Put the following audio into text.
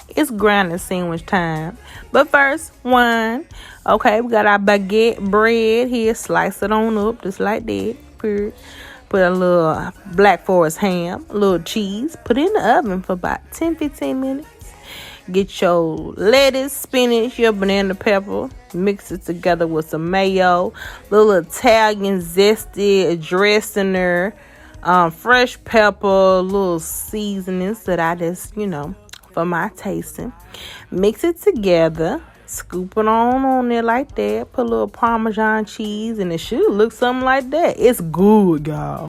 It's grounded sandwich time. But first, one. Okay, we got our baguette bread here. Slice it on up just like that. Put a little Black Forest ham, a little cheese. Put it in the oven for about 10-15 minutes. Get your lettuce, spinach, your banana pepper. Mix it together with some mayo. Little Italian zesty dressing there. Fresh pepper, little seasonings that I just, for my tasting. Mix it together. Scoop it on there like that. Put a little Parmesan cheese, and it should look something like that. It's good, y'all.